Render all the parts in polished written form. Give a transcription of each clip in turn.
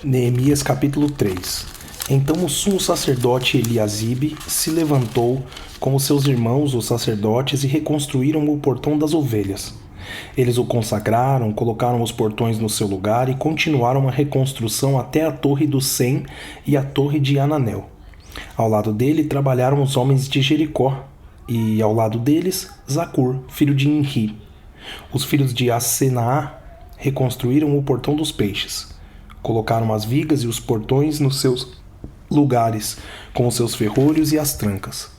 Neemias capítulo 3. Então o sumo sacerdote Eliasibe se levantou com os seus irmãos, os sacerdotes, e reconstruíram o portão das ovelhas. Eles o consagraram, colocaram os portões no seu lugar e continuaram a reconstrução até a torre do Sem e a torre de Ananel. Ao lado dele trabalharam os homens de Jericó, e ao lado deles Zacur, filho de Inri. Os filhos de Assenaá reconstruíram o portão dos peixes. Colocaram as vigas e os portões nos seus lugares, com os seus ferrolhos e as trancas.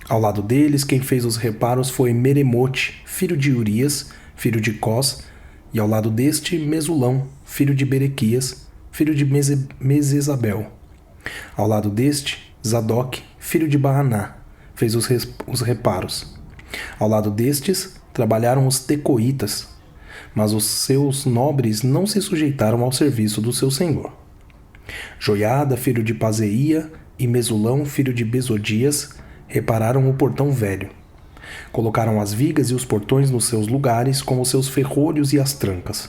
Ao lado deles, quem fez os reparos foi Meremote, filho de Urias, filho de Cós, e ao lado deste, Mesulão, filho de Berequias, filho de Mesesabel. Ao lado deste, Zadok, filho de Baaná, fez os reparos. Ao lado destes, trabalharam os tecoitas, mas os seus nobres não se sujeitaram ao serviço do seu senhor. Joiada, filho de Paseia, e Mesulão, filho de Besodias, repararam o portão velho. Colocaram as vigas e os portões nos seus lugares, com os seus ferrolhos e as trancas.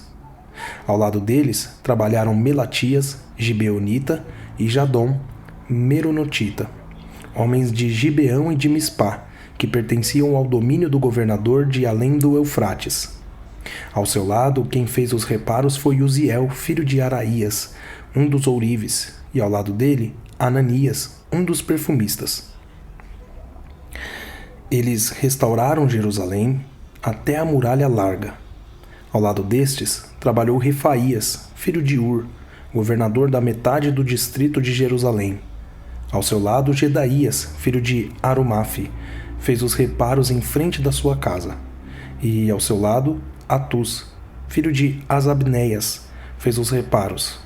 Ao lado deles, trabalharam Melatias, Gibeonita, e Jadom, Meronotita, homens de Gibeão e de Mispá, que pertenciam ao domínio do governador de além do Eufrates. Ao seu lado, quem fez os reparos foi Uziel, filho de Araías, um dos ourives, e ao lado dele, Ananias, um dos perfumistas. Eles restauraram Jerusalém até a muralha larga. Ao lado destes, trabalhou Refaías, filho de Ur, governador da metade do distrito de Jerusalém. Ao seu lado, Gedaías, filho de Arumafe, fez os reparos em frente da sua casa. E ao seu lado, Atus, filho de Asabneias, fez os reparos.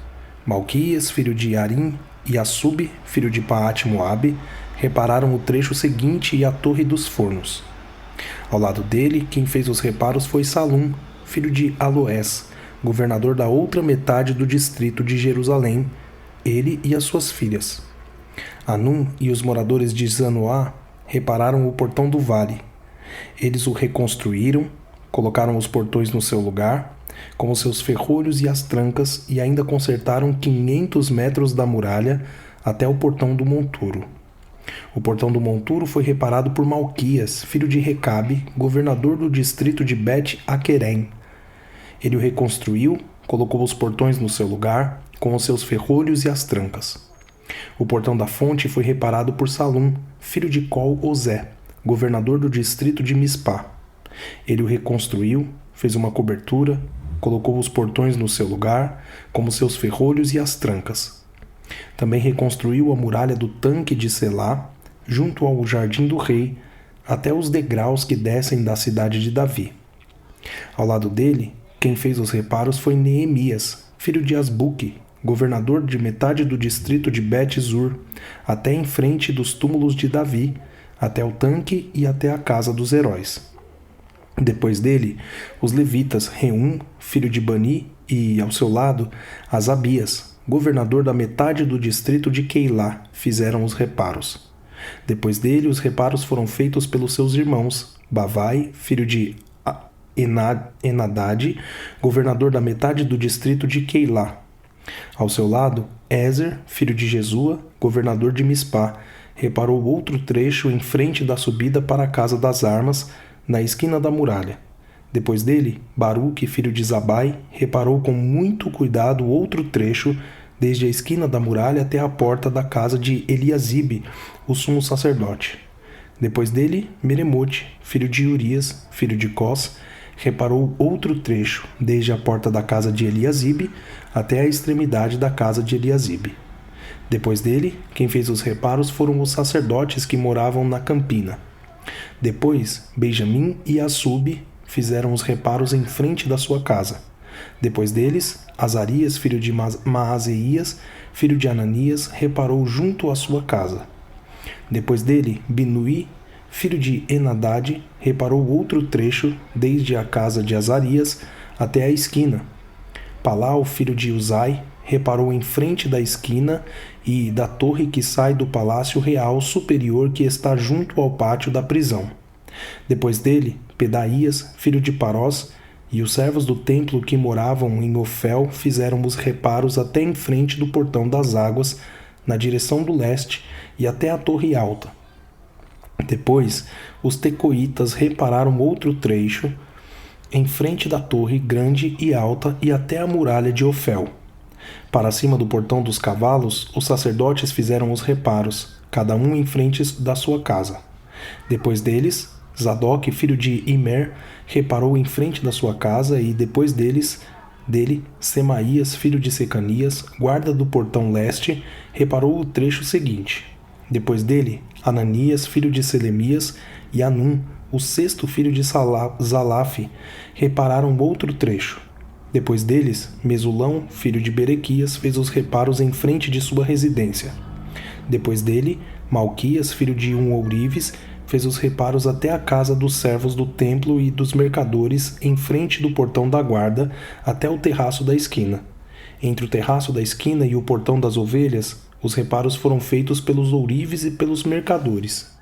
Malquias, filho de Arim, e Assub, filho de Paate-Moabe, repararam o trecho seguinte e a torre dos fornos. Ao lado dele, quem fez os reparos foi Salum, filho de Aloés, governador da outra metade do distrito de Jerusalém, ele e as suas filhas. Anum e os moradores de Zanoá repararam o portão do vale. Eles o reconstruíram, colocaram os portões no seu lugar, com os seus ferrolhos e as trancas, e ainda consertaram 500 metros da muralha até o portão do monturo. O portão do monturo foi reparado por Malquias, filho de Recabe, governador do distrito de Bet-Aquerem. Ele o reconstruiu, colocou os portões no seu lugar, com os seus ferrolhos e as trancas. O portão da fonte foi reparado por Salum, filho de Col-Ozé, governador do distrito de Mispá. Ele o reconstruiu, fez uma cobertura, colocou os portões no seu lugar, como seus ferrolhos e as trancas. Também reconstruiu a muralha do tanque de Selá, junto ao jardim do rei, até os degraus que descem da cidade de Davi. Ao lado dele, quem fez os reparos foi Neemias, filho de Asbuque, governador de metade do distrito de Bet-Zur, até em frente dos túmulos de Davi, até o tanque e até a casa dos heróis. Depois dele, os levitas Reum, filho de Bani, e, ao seu lado, Asabias, governador da metade do distrito de Keilá, fizeram os reparos. Depois dele, os reparos foram feitos pelos seus irmãos, Bavai, filho de Enadade, governador da metade do distrito de Keilá. Ao seu lado, Ezer, filho de Jesua, governador de Mispá, reparou outro trecho em frente da subida para a casa das armas, na esquina da muralha. Depois dele, Baruque, filho de Zabai, reparou com muito cuidado outro trecho, desde a esquina da muralha até a porta da casa de Eliasibe, o sumo sacerdote. Depois dele, Meremote, filho de Urias, filho de Cós, reparou outro trecho, desde a porta da casa de Eliasibe até a extremidade da casa de Eliasibe. Depois dele, quem fez os reparos foram os sacerdotes que moravam na campina. Depois, Benjamim e Assub fizeram os reparos em frente da sua casa. Depois deles, Azarias, filho de Maazeias, filho de Ananias, reparou junto à sua casa. Depois dele, Binui, filho de Enadade, reparou outro trecho, desde a casa de Azarias até a esquina. Palau, filho de Uzai, reparou em frente da esquina e da torre que sai do palácio real superior que está junto ao pátio da prisão. Depois dele, Pedaías, filho de Parós, E os servos do templo que moravam em Ofel fizeram os reparos até em frente do portão das águas, na direção do leste, e até a torre alta. Depois, os tecoitas repararam outro trecho, em frente da torre grande e alta e até a muralha de Ofel. Para cima do portão dos cavalos, os sacerdotes fizeram os reparos, cada um em frente da sua casa. Depois deles, Zadok, filho de Imer, reparou em frente da sua casa, e depois dele, Semaías, filho de Secanias, guarda do portão leste, reparou o trecho seguinte. Depois dele, Ananias, filho de Selemias, e Anum, o sexto filho de Zalaf, repararam outro trecho. Depois deles, Mesulão, filho de Berequias, fez os reparos em frente de sua residência. Depois dele, Malquias, filho de Ourives, fez os reparos até a casa dos servos do templo e dos mercadores, em frente do portão da guarda, até o terraço da esquina. Entre o terraço da esquina e o portão das ovelhas, os reparos foram feitos pelos ourives e pelos mercadores.